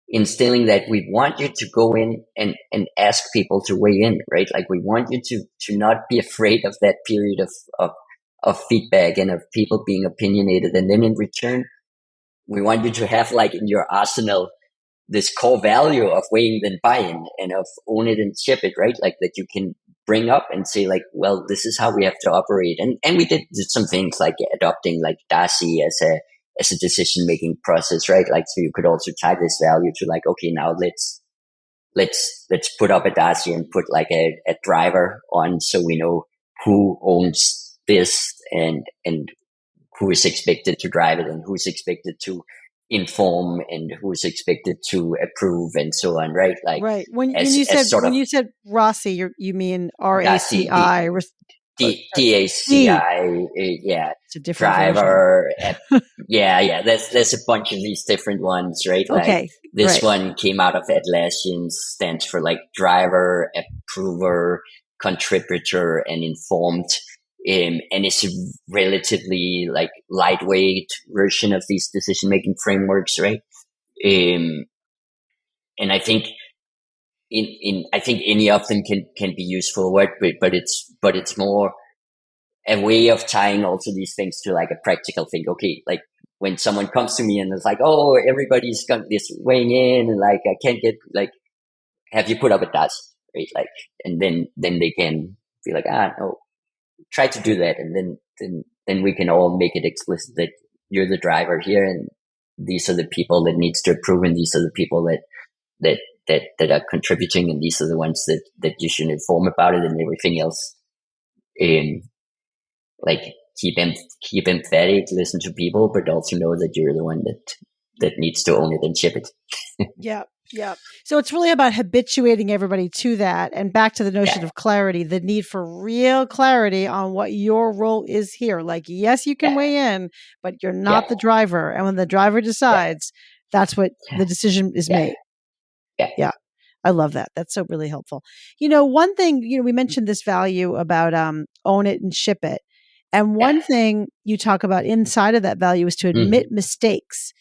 instilling that we want you to go in and ask people to weigh in, right? Like, we want you to not be afraid of that period of feedback and of people being opinionated, and then in return, we want you to have like in your arsenal this core value of weighing then buy-in and of own it and ship it, right? Like that you can bring up and say like, well, this is how we have to operate. And we did some things like adopting like Darcy as a decision making process, right? Like, so you could also tie this value to like, okay, now let's put up a Darcy and put like a driver on so we know who owns this and who is expected to drive it and who's expected to inform and who's expected to approve and so on, right? Like Right. When as sort when of you said Rossi, you mean Daci, RACI? DACI, yeah, It's a different version. driver, yeah. There's a bunch of these different ones, right? Like Okay. this Right. one came out of Atlassian, stands for like driver, approver, contributor, and informed. And it's a relatively like lightweight version of these decision making frameworks, right? Um, and I think in I think any of them can be useful work, but it's more a way of tying also these things to like a practical thing. Okay, like when someone comes to me and it's like, oh, everybody's got this weighing in, and like I can't get like, have you put up a task, right? Like, and then they can be like, no, try to do that, and then we can all make it explicit that you're the driver here, and these are the people that needs to approve, and these are the people that that are contributing, and these are the ones that you should inform about it, and everything else. Um, like keep emphatic, listen to people, but also know that you're the one that needs to own it and ship it. Yeah. Yeah. So it's really about habituating everybody to that and back to the notion Yeah, of clarity, the need for real clarity on what your role is here. Like, yes, you can yeah, weigh in, but you're yeah, not the driver. And when the driver yeah, decides, that's what the decision is yeah, made. yeah, Yeah. I love that. That's so really helpful. One thing, we mentioned this value about own it and ship it. And yeah, one thing you talk about inside of that value is to mm, admit mistakes.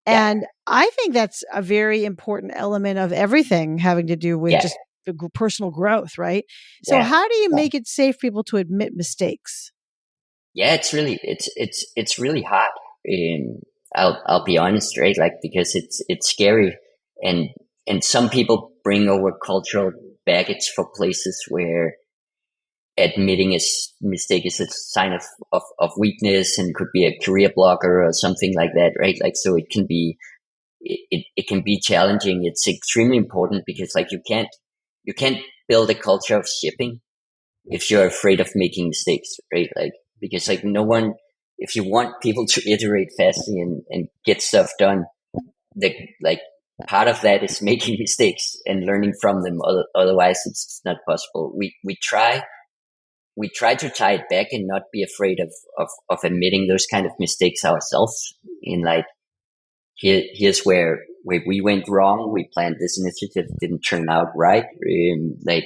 yeah, And I think that's a very important element of everything having to do with yeah, just the personal growth, right? So yeah, how do you yeah. make it safe for people to admit mistakes? Yeah, it's really hard. I'll be honest, right? Like because it's scary, and and some people bring over cultural baggage for places where admitting a mistake is a sign of weakness and could be a career blocker or something like that, right? Like, so it can be, it can be challenging. It's extremely important because like you can't build a culture of shipping if you're afraid of making mistakes, right? Like, because like no one, if you want people to iterate fastly and get stuff done, the, like part of that is making mistakes and learning from them. Otherwise it's not possible. We try to tie it back and not be afraid of admitting those kind of mistakes ourselves. In like, here's where we went wrong. We planned this initiative, didn't turn out right. Like,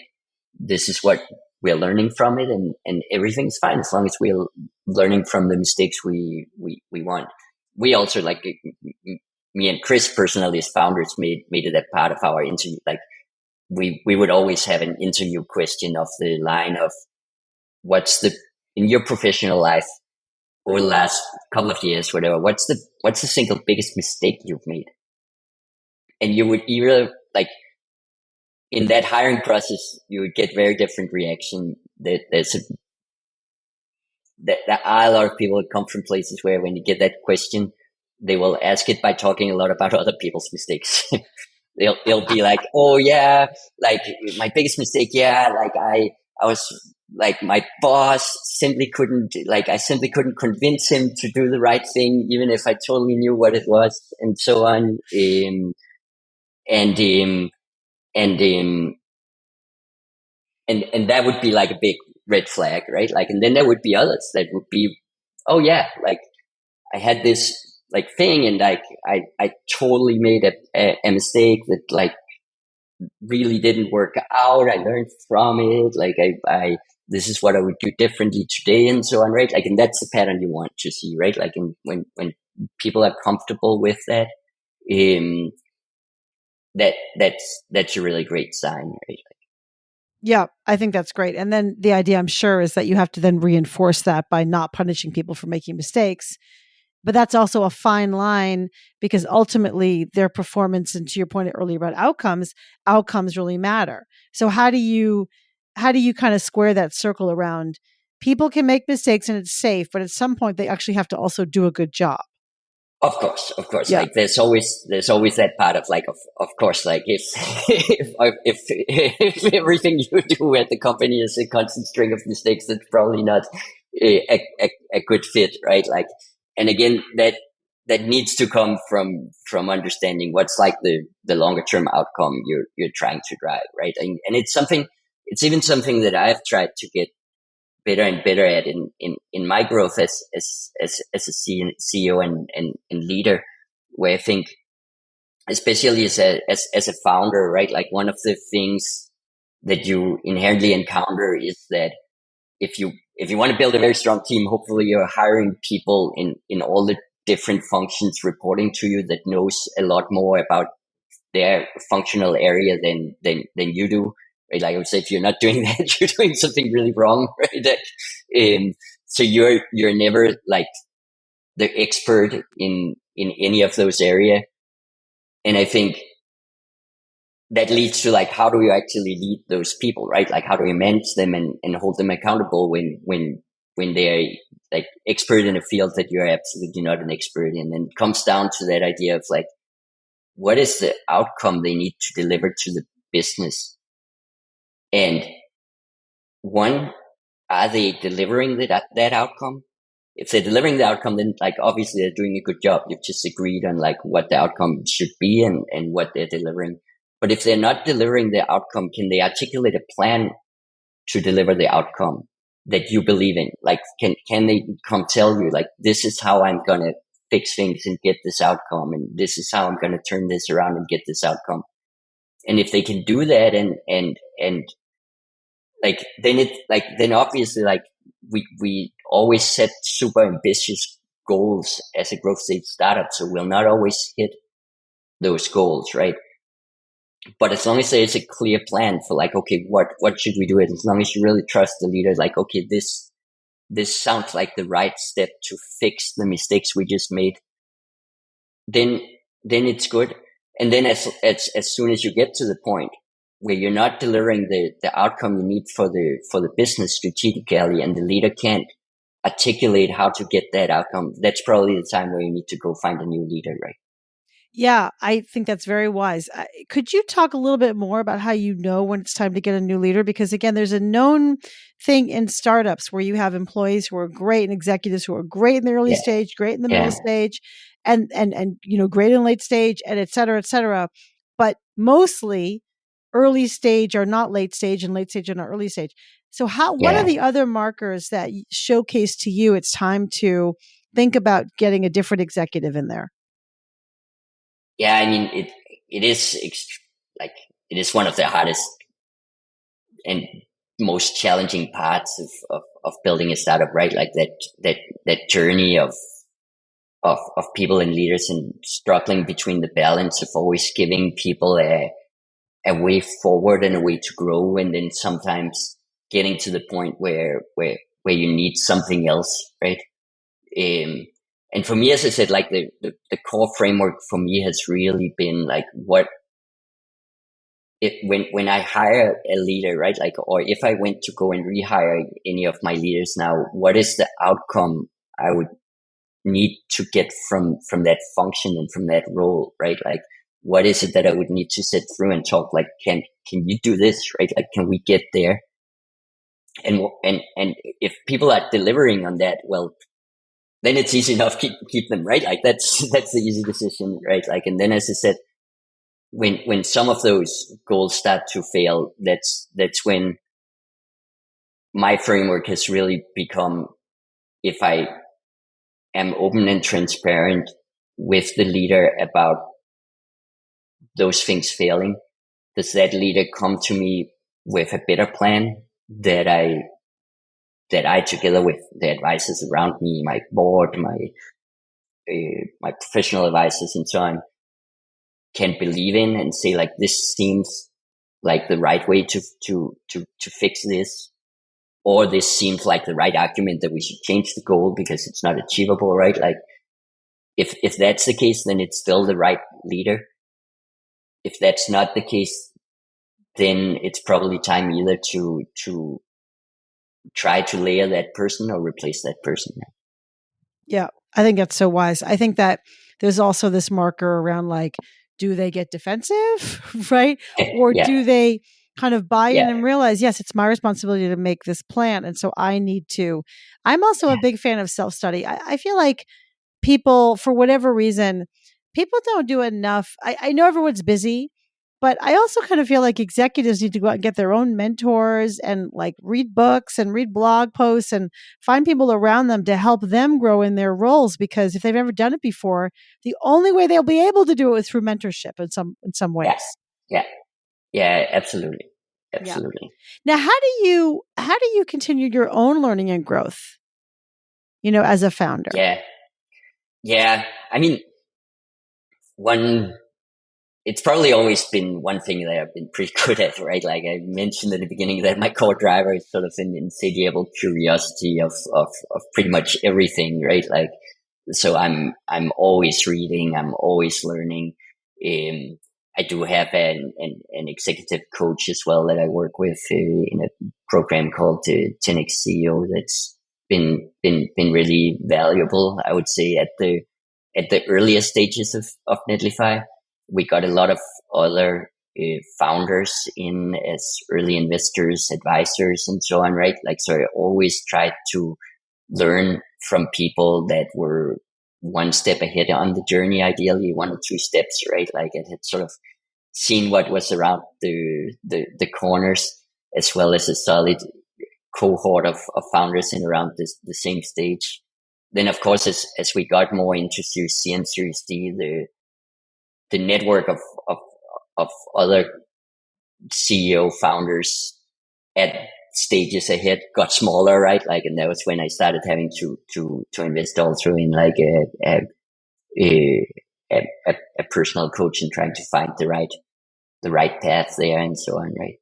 this is what we're learning from it, and everything's fine as long as we're learning from the mistakes we want. We also like, me and Chris personally as founders made it a part of our interview. Like, we would always have an interview question of the line of, what's the, in your professional life over the last couple of years, whatever, what's the single biggest mistake you've made? And you would either like in that hiring process, you would get very different reaction. There are a lot of people that come from places where when you get that question, they will ask it by talking a lot about other people's mistakes. They'll be like, oh yeah, like my biggest mistake, yeah, like I was like my boss I simply couldn't convince him to do the right thing, even if I totally knew what it was, and so on. And and and that would be like a big red flag, right? Like, and then there would be others that would be, oh yeah, like I had this like thing, and like I totally made a mistake that like really didn't work out. I learned from it. Like I this is what I would do differently today, and so on, right? Like, and that's the pattern you want to see, right? Like, when people are comfortable with that, um, that's a really great sign, right? Yeah, I think that's great. And then the idea, I'm sure, is that you have to then reinforce that by not punishing people for making mistakes. But that's also a fine line because ultimately their performance, and to your point earlier about outcomes really matter. So how do you kind of square that circle around people can make mistakes and it's safe, but at some point they actually have to also do a good job? Of course. Yeah. Like there's always that part of like, of course, like if, if everything you do at the company is a constant string of mistakes, that's probably not a good fit, right? Like, and again, that needs to come from understanding what's like the longer term outcome you're trying to drive, right? And it's even something that I've tried to get better and better at in my growth as a CEO and leader, where I think, especially as a founder, right? Like one of the things that you inherently encounter is that if you want to build a very strong team, hopefully you're hiring people in all the different functions reporting to you that knows a lot more about their functional area than you do. Right? Like I would say, if you're not doing that, you're doing something really wrong, right? So you're never like the expert in any of those areas. And I think that leads to like, how do you actually lead those people, right? Like, how do you manage them and hold them accountable when they're like expert in a field that you're absolutely not an expert in? And it comes down to that idea of like, what is the outcome they need to deliver to the business? And one, are they delivering that outcome? If they're delivering the outcome, then like obviously they're doing a good job. You've just agreed on like what the outcome should be and what they're delivering. But if they're not delivering the outcome, can they articulate a plan to deliver the outcome that you believe in? Like, can they come tell you like, this is how I'm gonna fix things and get this outcome, and this is how I'm gonna turn this around and get this outcome? And if they can do that, and like then obviously like we always set super ambitious goals as a growth stage startup, so we'll not always hit those goals, right? But as long as there's a clear plan for like, okay, what should we do? It as long as you really trust the leader, like, okay, this sounds like the right step to fix the mistakes we just made, then it's good. And then as soon as you get to the point where you're not delivering the outcome you need for the business strategically, and the leader can't articulate how to get that outcome, that's probably the time where you need to go find a new leader, right? Yeah, I think that's very wise. Could you talk a little bit more about how you know when it's time to get a new leader? Because again, there's a known thing in startups where you have employees who are great and executives who are great in the early Yeah, stage, great in the middle yeah, stage, and great in late stage, and et cetera, et cetera. But mostly early stage are not late stage, and late stage are not early stage. So what are yeah. the other markers that showcase to you it's time to think about getting a different executive in there? Yeah, I mean, it is like it is one of the hardest and most challenging parts of building a startup, right? Like that journey of people and leaders, and struggling between the balance of always giving people a way forward and a way to grow, and then sometimes getting to the point where you need something else, right? Um, and for me, as I said, like the core framework for me has really been like, when I hire a leader, right? Like, or if I went to go and rehire any of my leaders now, what is the outcome I would need to get from that function and from that role, right? Like, what is it that I would need to sit through and talk? Like, can you do this, right? Like, can we get there? And if people are delivering on that, well, then it's easy enough keep them, right? Like that's the easy decision, right? Like, and then as I said, when some of those goals start to fail, that's when my framework has really become, if I am open and transparent with the leader about those things failing, does that leader come to me with a better plan that I together with the advisors around me, my board, my professional advisors and so on, can believe in and say, like, this seems like the right way to fix this, or this seems like the right argument that we should change the goal because it's not achievable, right? Like, if that's the case, then it's still the right leader. If that's not the case, then it's probably time either to try to layer that person or replace that person. Yeah, I think that's so wise. I think that there's also this marker around like, do they get defensive, right? Or Yeah, do they kind of buy in yeah, and realize, yes, it's my responsibility to make this plan. And so I need to. I'm also a big fan of self study. I feel like people, for whatever reason, people don't do enough. I know everyone's busy, but I also kind of feel like executives need to go out and get their own mentors and like read books and read blog posts and find people around them to help them grow in their roles. Because if they've never done it before, the only way they'll be able to do it is through mentorship in some yeah, ways. yeah, yeah, absolutely, Yeah. absolutely. Now, how do you continue your own learning and growth? As a founder. Yeah, yeah. I mean, one it's probably always been one thing that I've been pretty good at, right? Like I mentioned at the beginning that my core driver is sort of an insatiable curiosity of pretty much everything, right? Like, so I'm always reading, I'm always learning. I do have an executive coach as well that I work with in a program called 10x CEO that's been really valuable, I would say, at the earliest stages of Netlify. We got a lot of other founders in as early investors, advisors, and so on, right? Like, so I always tried to learn from people that were one step ahead on the journey, ideally 1 or 2 steps, right? Like I had sort of seen what was around the corners, as well as a solid cohort of founders in around the same stage. Then, of course, as we got more into Series C and Series D, the network of of other CEO founders at stages ahead got smaller, right? Like, and that was when I started having to invest also in like a, a personal coach and trying to find the right path there and so on, right?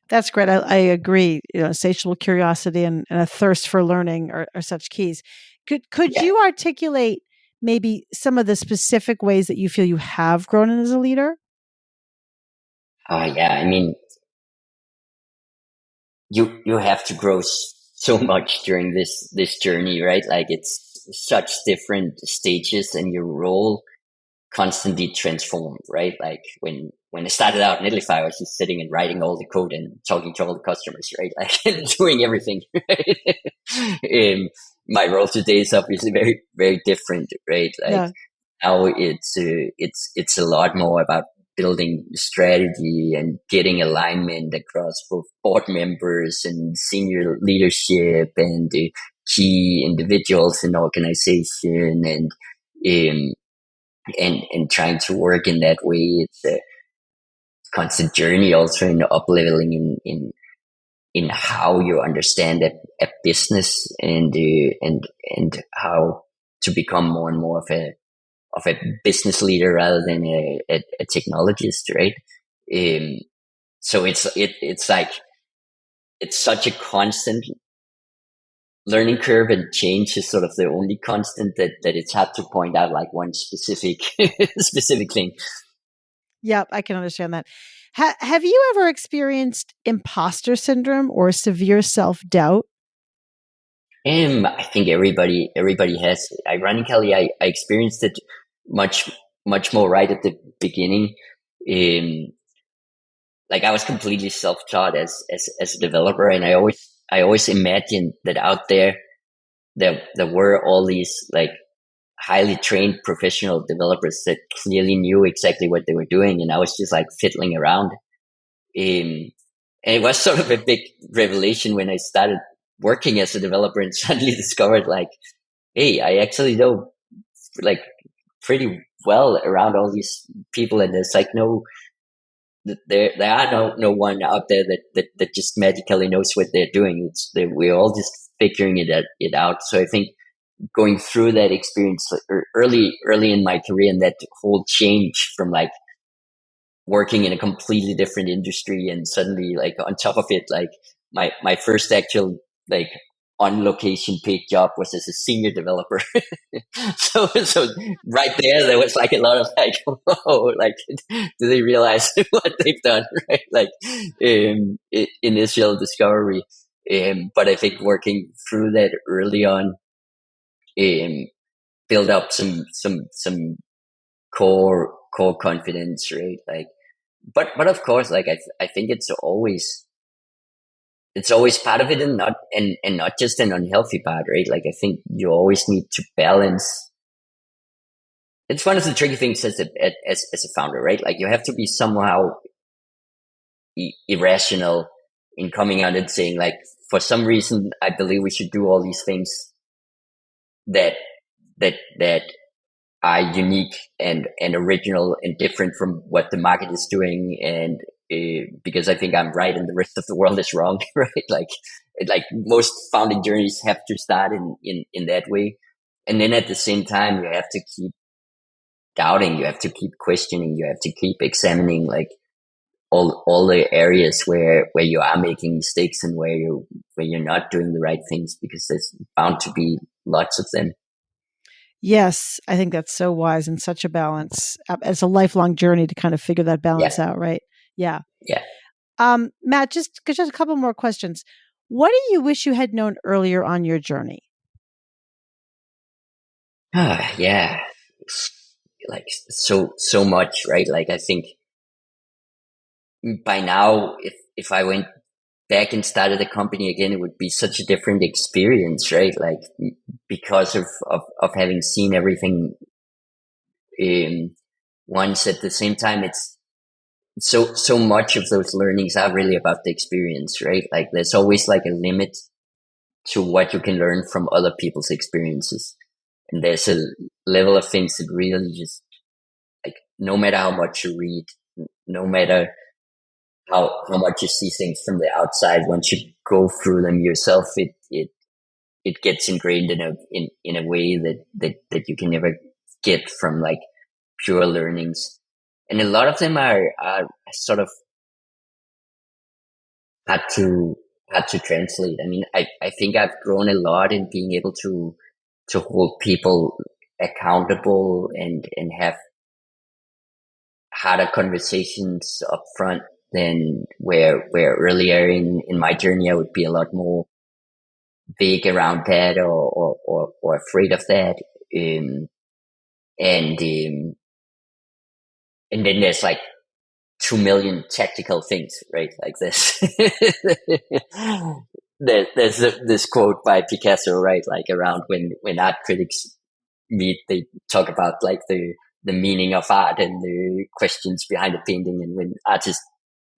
That's great. I agree. Insatiable curiosity and a thirst for learning are such keys. Could Yeah. you articulate maybe some of the specific ways that you feel you have grown as a leader? Yeah. I mean, you have to grow so much during this journey, right? Like it's such different stages, and your role constantly transformed, right? Like when I started out in Netlify, I was just sitting and writing all the code and talking to all the customers, right? Like doing everything. Right? My role today is obviously very very different, right? Like Yeah. now it's a lot more about building strategy and getting alignment across both board members and senior leadership and the key individuals in the organization, um, and trying to work in that way. It's a constant journey also in up leveling in how you understand a business and how to become more and more of a business leader rather than a technologist, right? Um, so it's like it's such a constant learning curve, and change is sort of the only constant that it's hard to point out like one specific specific thing. Yep, I can understand that. Have you ever experienced imposter syndrome or severe self-doubt? I think everybody has. Ironically, I experienced it much much more right at the beginning. Um, like I was completely self-taught as a developer, and I always imagined that out there were all these like highly trained professional developers that clearly knew exactly what they were doing, and I was just like fiddling around. Um, and it was sort of a big revelation when I started working as a developer and suddenly discovered like, hey, I actually know like pretty well around all these people, and there's like there are no one out there that just magically knows what they're doing. We're all just figuring it out. So I think going through that experience early in my career, and that whole change from like working in a completely different industry, and suddenly like on top of it, like my first actual like on location paid job was as a senior developer. So right there was like a lot of like, whoa, like do they realize what they've done, right? Like initial discovery. But I think working through that early on, um, build up some core confidence, right? Like, but of course, like I think it's always part of it, and not just an unhealthy part, right? Like I think you always need to balance. It's one of the tricky things as a founder, right? Like you have to be somehow irrational in coming out and saying like, for some reason, I believe we should do all these things that that are unique and original and different from what the market is doing, and because I think I'm right and the rest of the world is wrong, right? Like most founding journeys have to start in that way, and then at the same time you have to keep doubting, you have to keep questioning, you have to keep examining like all the areas where you are making mistakes and where you're not doing the right things, because there's bound to be lots of them. Yes, I think that's so wise and such a balance. It's a lifelong journey to kind of figure that Yeah, balance out, right? Yeah. yeah. Matt, just a couple more questions. What do you wish you had known earlier on your journey? Yeah, like so much, right? Like I think by now, if I went back and started a company again, it would be such a different experience, right? Like because of having seen everything in once. At the same time, it's so much of those learnings are really about the experience, right? Like there's always like a limit to what you can learn from other people's experiences, and there's a level of things that really just like, no matter how much you read, no matter how much you see things from the outside, once you go through them yourself, it gets ingrained in a way that you can never get from like pure learnings. And a lot of them are sort of hard to hard to translate. I mean, I think I've grown a lot in being able to hold people accountable, and have harder conversations up front than where earlier in my journey I would be a lot more vague around that, or afraid of that. Um, and and then there's like 2 million tactical things, right? Like this. There's this quote by Picasso, right? Like around when art critics meet, they talk about like the meaning of art and the questions behind the painting, and when artists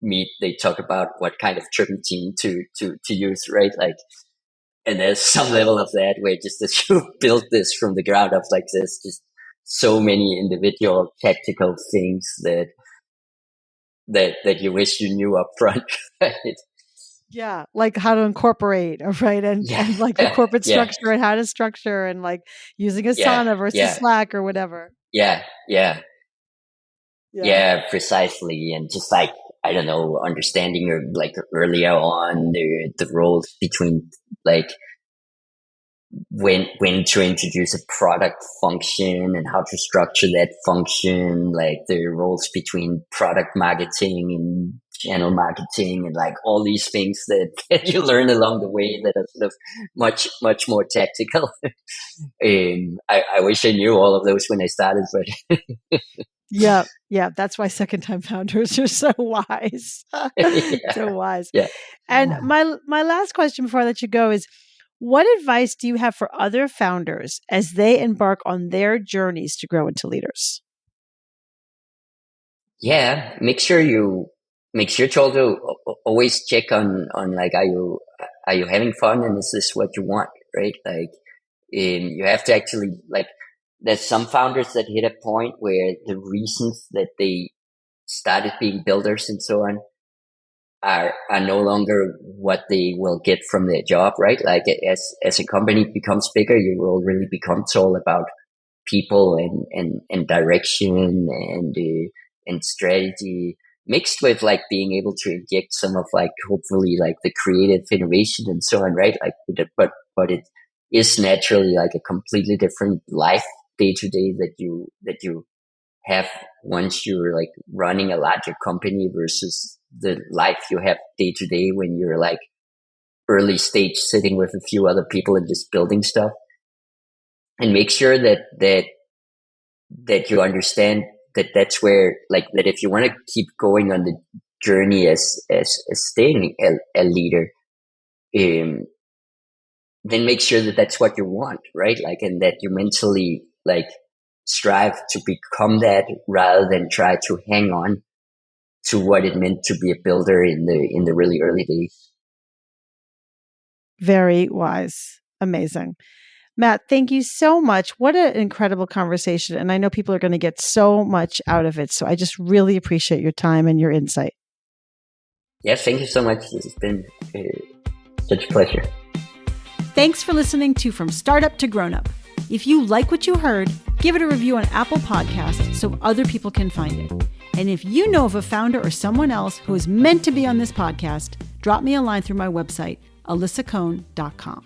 meet, they talk about what kind of turpentine to use, right? Like, and there's some level of that where just as you build this from the ground up, like there's just so many individual tactical things that you wish you knew up front. Right? Yeah, like how to incorporate, right? Yeah, And like the corporate yeah, structure and how to structure and like using yeah, Asana versus yeah, Slack or whatever. yeah, yeah, Yeah. yeah, precisely. And just like, I don't know, understanding or like earlier on the roles between like when to introduce a product function and how to structure that function, like the roles between product marketing and channel marketing and like all these things that, that you learn along the way that are sort of much more tactical. I wish I knew all of those when I started, but Yeah. Yeah. That's why second time founders are so wise. So yeah, wise. yeah. And my last question before I let you go is, what advice do you have for other founders as they embark on their journeys to grow into leaders? Yeah, make sure to also always check on like are you having fun and is this what you want, right? Like you have to actually like there's some founders that hit a point where the reasons that they started being builders and so on are no longer what they will get from their job, right? Like as a company becomes bigger, you will really become all about people and direction and strategy mixed with like being able to inject some of like hopefully like the creative innovation and so on, right? Like but it is naturally like a completely different life day to day that you have once you're like running a larger company versus the life you have day to day when you're like early stage sitting with a few other people and just building stuff. And make sure that you understand that that's where like that if you want to keep going on the journey as staying a leader, um then make sure that that's what you want, right? Like and that you mentally like strive to become that rather than try to hang on to what it meant to be a builder in the really early days. Very wise. Amazing. Matt, thank you so much. What an incredible conversation. And I know people are going to get so much out of it. So I just really appreciate your time and your insight. Yeah, thank you so much. This has been such a pleasure. Thanks for listening to From Startup to Grown Up. If you like what you heard, give it a review on Apple Podcasts so other people can find it. And if you know of a founder or someone else who is meant to be on this podcast, drop me a line through my website, alisacohn.com.